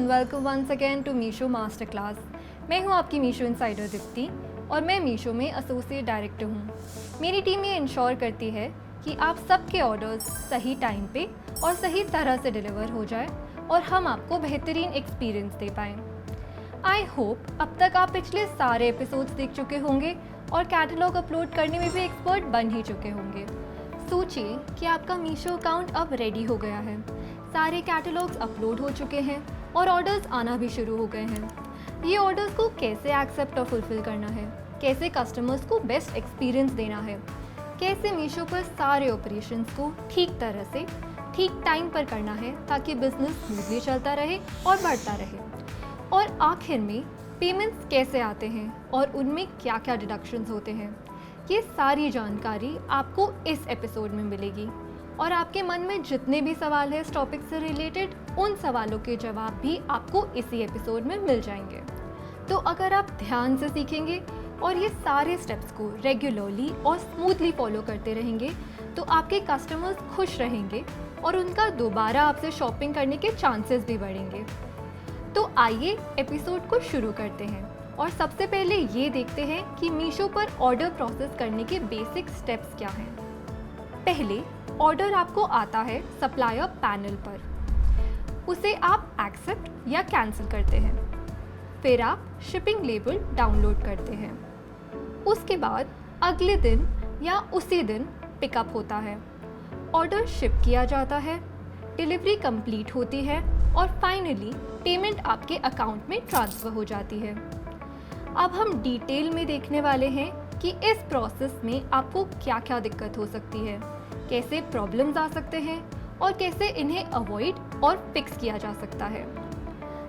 And welcome once again to Meesho master class. मैं हूं आपकी मीशो इनसाइडर दीप्ति और मैं मीशो में एसोसिएट डायरेक्टर हूं। मेरी टीम ये इंश्योर करती है कि आप सबके ऑर्डर्स सही टाइम पे और सही तरह से डिलीवर हो जाए और हम आपको बेहतरीन एक्सपीरियंस दे पाएँ। आई होप अब तक आप पिछले सारे एपिसोड्स देख चुके होंगे और कैटलॉग अपलोड करने में भी एक्सपर्ट बन ही चुके होंगे। सोचिए कि आपका मीशो अकाउंट अब रेडी हो गया है, सारे कैटलॉग्स अपलोड हो चुके हैं और ऑर्डर्स आना भी शुरू हो गए हैं। ये ऑर्डर्स को कैसे एक्सेप्ट और फुलफ़िल करना है, कैसे कस्टमर्स को बेस्ट एक्सपीरियंस देना है, कैसे मीशो पर सारे ऑपरेशंस को ठीक तरह से ठीक टाइम पर करना है ताकि बिजनेस स्मूथली चलता रहे और बढ़ता रहे, और आखिर में पेमेंट्स कैसे आते हैं और उनमें क्या क्या डिडक्शंस होते हैं। ये सारी जानकारी आपको इस एपिसोड में मिलेगी और आपके मन में जितने भी सवाल हैं इस टॉपिक से रिलेटेड, उन सवालों के जवाब भी आपको इसी एपिसोड में मिल जाएंगे। तो अगर आप ध्यान से सीखेंगे और ये सारे स्टेप्स को रेगुलरली और स्मूथली फॉलो करते रहेंगे तो आपके कस्टमर्स खुश रहेंगे और उनका दोबारा आपसे शॉपिंग करने के चांसेस भी बढ़ेंगे। तो आइए एपिसोड को शुरू करते हैं और सबसे पहले ये देखते हैं कि मीशो पर ऑर्डर प्रोसेस करने के बेसिक स्टेप्स क्या हैं। पहले ऑर्डर आपको आता है सप्लायर पैनल पर, उसे आप एक्सेप्ट या कैंसिल करते हैं। फिर आप शिपिंग लेबल डाउनलोड करते हैं। उसके बाद अगले दिन या उसी दिन पिकअप होता है, ऑर्डर शिप किया जाता है, डिलीवरी कंप्लीट होती है और फाइनली पेमेंट आपके अकाउंट में ट्रांसफ़र हो जाती है। अब हम डिटेल में देखने वाले हैं कि इस प्रोसेस में आपको क्या क्या दिक्कत हो सकती है, कैसे प्रॉब्लम्स आ सकते हैं और कैसे इन्हें अवॉइड और फिक्स किया जा सकता है।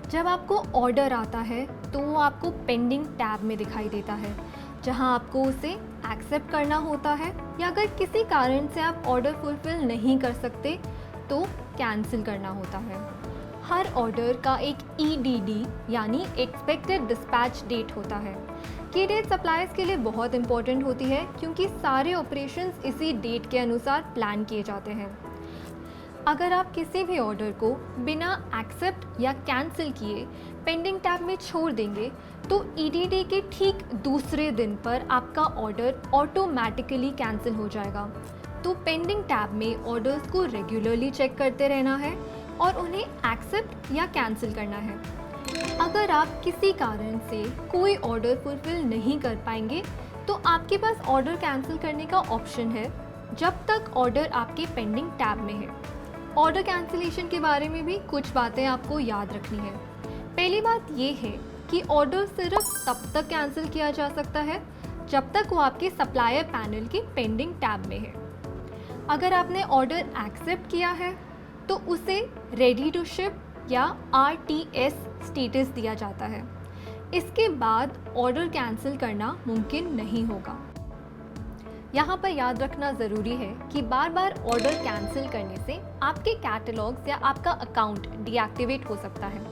जब आपको ऑर्डर आता है तो वो आपको पेंडिंग टैब में दिखाई देता है, जहां आपको उसे एक्सेप्ट करना होता है या अगर किसी कारण से आप ऑर्डर फुलफिल नहीं कर सकते तो कैंसिल करना होता है। हर ऑर्डर का एक EDD यानी एक्सपेक्टेड डिस्पैच डेट होता है। ये डेट सप्लायर्स के लिए बहुत इंपॉर्टेंट होती है क्योंकि सारे ऑपरेशंस इसी डेट के अनुसार प्लान किए जाते हैं। अगर आप किसी भी ऑर्डर को बिना एक्सेप्ट या कैंसिल किए पेंडिंग टैब में छोड़ देंगे तो EDD के ठीक दूसरे दिन पर आपका ऑर्डर ऑटोमेटिकली कैंसिल हो जाएगा। तो पेंडिंग टैब में ऑर्डर्स को रेगुलरली चेक करते रहना है और उन्हें एक्सेप्ट या कैंसिल करना है। अगर आप किसी कारण से कोई ऑर्डर फुलफिल नहीं कर पाएंगे तो आपके पास ऑर्डर कैंसिल करने का ऑप्शन है जब तक ऑर्डर आपके पेंडिंग टैब में है। ऑर्डर कैंसिलेशन के बारे में भी कुछ बातें आपको याद रखनी है। पहली बात ये है कि ऑर्डर सिर्फ तब तक कैंसिल किया जा सकता है जब तक वो आपके सप्लायर पैनल के पेंडिंग टैब में है। अगर आपने ऑर्डर एक्सेप्ट किया है तो उसे रेडी टू शिप या RTS स्टेटस दिया जाता है। इसके बाद ऑर्डर कैंसिल करना मुमकिन नहीं होगा। यहाँ पर याद रखना ज़रूरी है कि बार बार ऑर्डर कैंसिल करने से आपके कैटलॉग्स या आपका अकाउंट डीएक्टिवेट हो सकता है,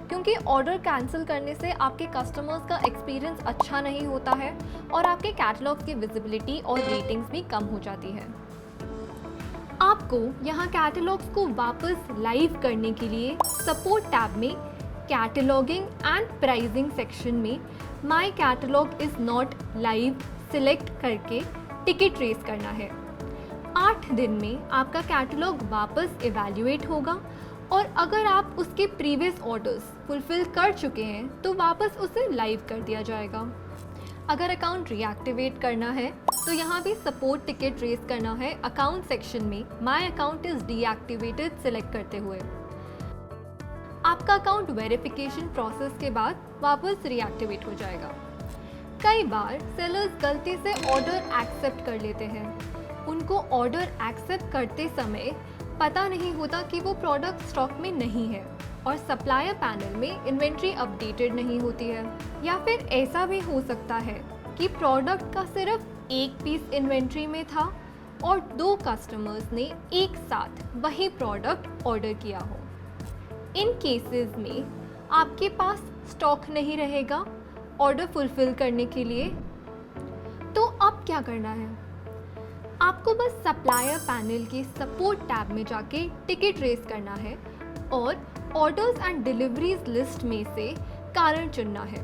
क्योंकि ऑर्डर कैंसिल करने से आपके कस्टमर्स का एक्सपीरियंस अच्छा नहीं होता है और आपके कैटलॉग्स की विजिबिलिटी और रेटिंग्स भी कम हो जाती है। आपको यहाँ कैटलॉग्स को वापस लाइव करने के लिए सपोर्ट टैब में कैटलॉगिंग एंड प्राइसिंग सेक्शन में my catalogue is not live select करके टिकट रेस करना है। 8 दिन में आपका कैटलॉग वापस इवैल्यूएट होगा और अगर आप उसके प्रीवियस ऑर्डर्स फुलफिल कर चुके हैं तो वापस उसे लाइव कर दिया जाएगा। अगर अकाउंट रीएक्टिवेट करना है तो यहाँ भी सपोर्ट टिकट रेस करना है अकाउंट सेक्शन में my account is deactivated select करते हुए। आपका अकाउंट वेरिफिकेशन प्रोसेस के बाद वापस रीएक्टिवेट हो जाएगा। कई बार सेलर्स गलती से ऑर्डर एक्सेप्ट कर लेते हैं। उनको ऑर्डर एक्सेप्ट करते समय पता नहीं होता कि वो प्रोडक्ट स्टॉक में नहीं है और सप्लायर पैनल में इन्वेंट्री अपडेटेड नहीं होती है, या फिर ऐसा भी हो सकता है कि प्रोडक्ट का सिर्फ एक पीस इन्वेंट्री में था और 2 कस्टमर्स ने एक साथ वही प्रोडक्ट ऑर्डर किया हो। इन केसेस में आपके पास स्टॉक नहीं रहेगा ऑर्डर फुलफिल करने के लिए। तो अब क्या करना है? आपको बस सप्लायर पैनल के सपोर्ट टैब में जाके टिकट रेस करना है और ऑर्डर्स एंड डिलीवरीज लिस्ट में से कारण चुनना है।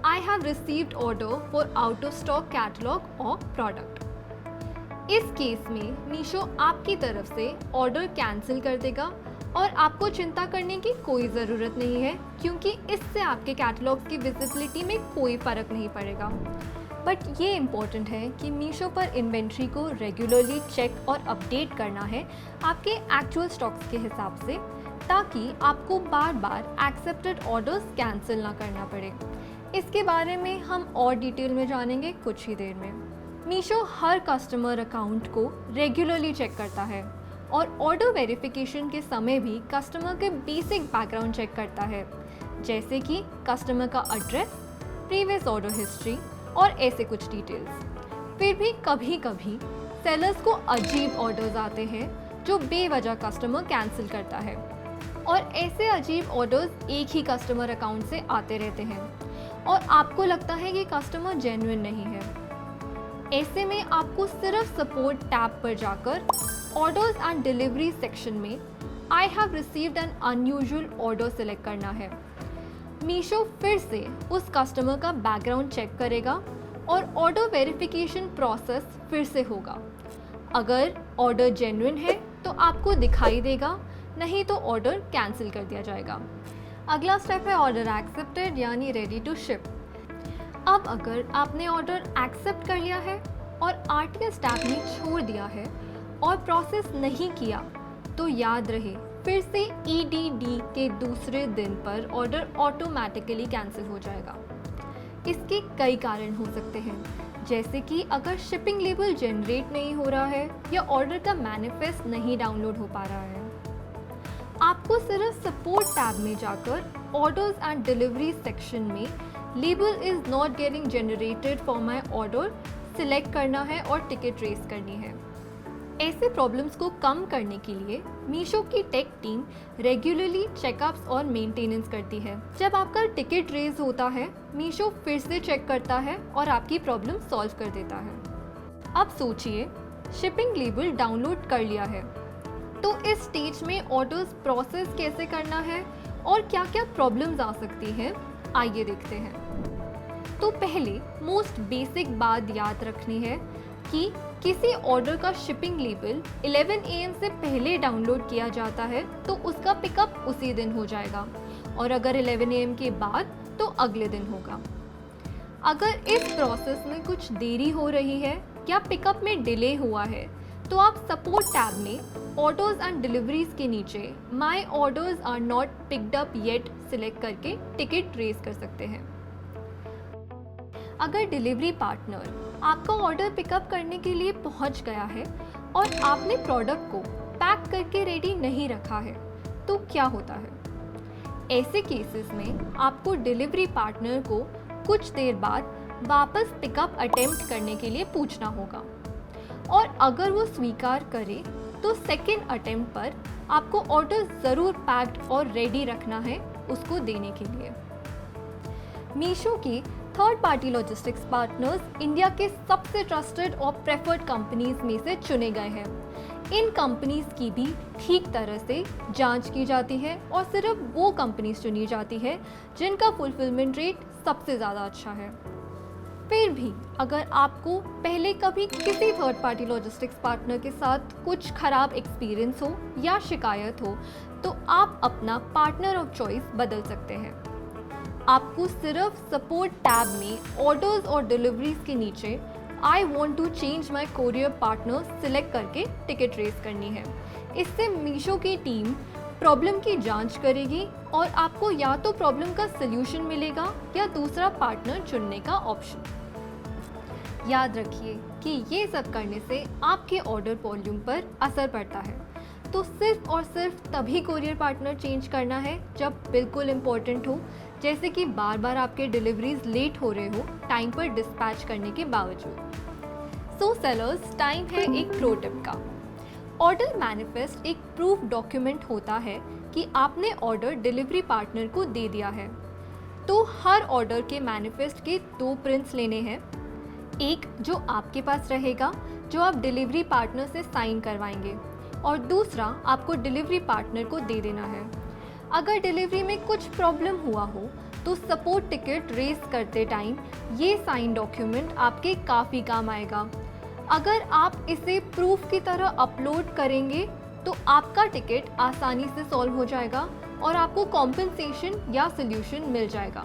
I have received order for out of stock catalogue और प्रोडक्ट। इस केस में मीशो आपकी तरफ से ऑर्डर कैंसिल कर देगा और आपको चिंता करने की कोई ज़रूरत नहीं है, क्योंकि इससे आपके कैटलॉग की विजिबिलिटी में कोई फ़र्क नहीं पड़ेगा। बट ये इम्पॉर्टेंट है कि मीशो पर इन्वेंट्री को रेगुलरली चेक और अपडेट करना है आपके एक्चुअल स्टॉक्स के हिसाब से, ताकि आपको बार बार एक्सेप्टेड ऑर्डर्स कैंसिल ना करना पड़े। इसके बारे में हम और डिटेल में जानेंगे कुछ ही देर में। मीशो हर कस्टमर अकाउंट को रेगुलरली चेक करता है और ऑर्डर वेरिफिकेशन के समय भी कस्टमर के बेसिक बैकग्राउंड चेक करता है, जैसे कि कस्टमर का एड्रेस, प्रीवियस ऑर्डर हिस्ट्री और ऐसे कुछ डिटेल्स। फिर भी कभी कभी सेलर्स को अजीब ऑर्डर्स आते हैं जो बेवजह कस्टमर कैंसिल करता है, और ऐसे अजीब ऑर्डर्स एक ही कस्टमर अकाउंट से आते रहते हैं और आपको लगता है कि कस्टमर जेन्युइन नहीं है। ऐसे में आपको सिर्फ सपोर्ट टैब पर जाकर ऑर्डर्स एंड डिलीवरी सेक्शन में I have received an unusual order select करना है। मीशो फिर से उस कस्टमर का बैकग्राउंड चेक करेगा और ऑर्डर वेरिफिकेशन प्रोसेस फिर से होगा। अगर ऑर्डर जेन्युइन है तो आपको दिखाई देगा, नहीं तो ऑर्डर कैंसिल कर दिया जाएगा। अगला स्टेप है ऑर्डर एक्सेप्टेड यानी रेडी टू शिप। अब अगर आपने ऑर्डर एक्सेप्ट कर लिया है और आरटीएस टैब में छोड़ दिया है और प्रोसेस नहीं किया, तो याद रहे फिर से ईडीडी के दूसरे दिन पर ऑर्डर ऑटोमेटिकली कैंसिल हो जाएगा। इसके कई कारण हो सकते हैं, जैसे कि अगर शिपिंग लेबल जनरेट नहीं हो रहा है या ऑर्डर का मैनिफेस्ट नहीं डाउनलोड हो पा रहा है। आपको सिर्फ सपोर्ट टैब में जाकर ऑर्डर्स एंड डिलीवरी सेक्शन में label is not getting generated for my order select करना है और टिकट रेस करनी है। ऐसे प्रॉब्लम्स को कम करने के लिए मीशो की टेक टीम रेगुलरली चेकअप्स और मेंटेनेंस करती है। जब आपका टिकट रेज होता है, मीशो फिर से चेक करता है और आपकी प्रॉब्लम सॉल्व कर देता है। अब सोचिए, शिपिंग लेबल डाउनलोड कर लिया है, तो इस स्टेज में ऑर्डर्स प्रोसेस कैसे करना है और क्या क्या प्रॉब्लम्स आ सकती हैं, आइए देखते हैं। तो पहले मोस्ट बेसिक बात याद रखनी है कि किसी ऑर्डर का शिपिंग लेबल 11 AM से पहले डाउनलोड किया जाता है तो उसका पिकअप उसी दिन हो जाएगा, और अगर 11 AM के बाद तो अगले दिन होगा। अगर इस प्रोसेस में कुछ देरी हो रही है या पिकअप में डिले हुआ है, तो आप सपोर्ट टैब में ऑर्डर्स एंड डिलीवरीज के नीचे my orders are not picked up yet select करके टिकट रेस कर सकते हैं। अगर डिलीवरी पार्टनर आपका ऑर्डर पिकअप करने के लिए पहुंच गया है और आपने प्रोडक्ट को पैक करके रेडी नहीं रखा है, तो क्या होता है? ऐसे केसेस में आपको डिलीवरी पार्टनर को कुछ देर बाद वापस पिकअप अटेम्प्ट करने के लिए पूछना होगा, और अगर वो स्वीकार करे तो सेकेंड अटेम्प्ट पर आपको ऑर्डर ज़रूर पैक्ड और रेडी रखना है उसको देने के लिए। मीशो की third party logistics partners India के सबसे ट्रस्टेड और प्रेफर्ड कंपनीज में से चुने गए हैं। इन कंपनीज की भी ठीक तरह से जांच की जाती है और सिर्फ वो कंपनीज चुनी जाती है जिनका फुलफिलमेंट रेट सबसे ज़्यादा अच्छा है। फिर भी अगर आपको पहले कभी किसी थर्ड पार्टी लॉजिस्टिक्स पार्टनर के साथ कुछ ख़राब एक्सपीरियंस हो या शिकायत हो, तो आप अपना पार्टनर ऑफ चॉइस बदल सकते हैं। आपको सिर्फ सपोर्ट टैब में ऑर्डर्स और डिलीवरीज के नीचे I want to change my courier partner select करके टिकट रेस करनी है। इससे मीशो की टीम प्रॉब्लम की जांच करेगी और आपको या तो प्रॉब्लम का सल्यूशन मिलेगा या दूसरा पार्टनर चुनने का ऑप्शन। याद रखिए कि ये सब करने से आपके ऑर्डर वॉल्यूम पर असर पड़ता है, तो सिर्फ और सिर्फ तभी कोरियर पार्टनर चेंज करना है जब बिल्कुल इम्पोर्टेंट हो, जैसे कि बार बार आपके डिलीवरीज लेट हो रहे हो टाइम पर डिस्पैच करने के बावजूद। सो सेलर्स, टाइम है एक प्रो टिप का। ऑर्डर मैनिफेस्ट एक प्रूफ डॉक्यूमेंट होता है कि आपने ऑर्डर डिलीवरी पार्टनर को दे दिया है। तो हर ऑर्डर के मैनिफेस्ट के 2 प्रिंट्स लेने हैं, एक जो आपके पास रहेगा जो आप डिलीवरी पार्टनर से साइन करवाएंगे, और दूसरा आपको डिलीवरी पार्टनर को दे देना है। अगर डिलीवरी में कुछ प्रॉब्लम हुआ हो तो सपोर्ट टिकट रेस करते टाइम ये साइन डॉक्यूमेंट आपके काफ़ी काम आएगा। अगर आप इसे प्रूफ की तरह अपलोड करेंगे तो आपका टिकट आसानी से सॉल्व हो जाएगा और आपको कॉम्पेंसेशन या सॉल्यूशन मिल जाएगा।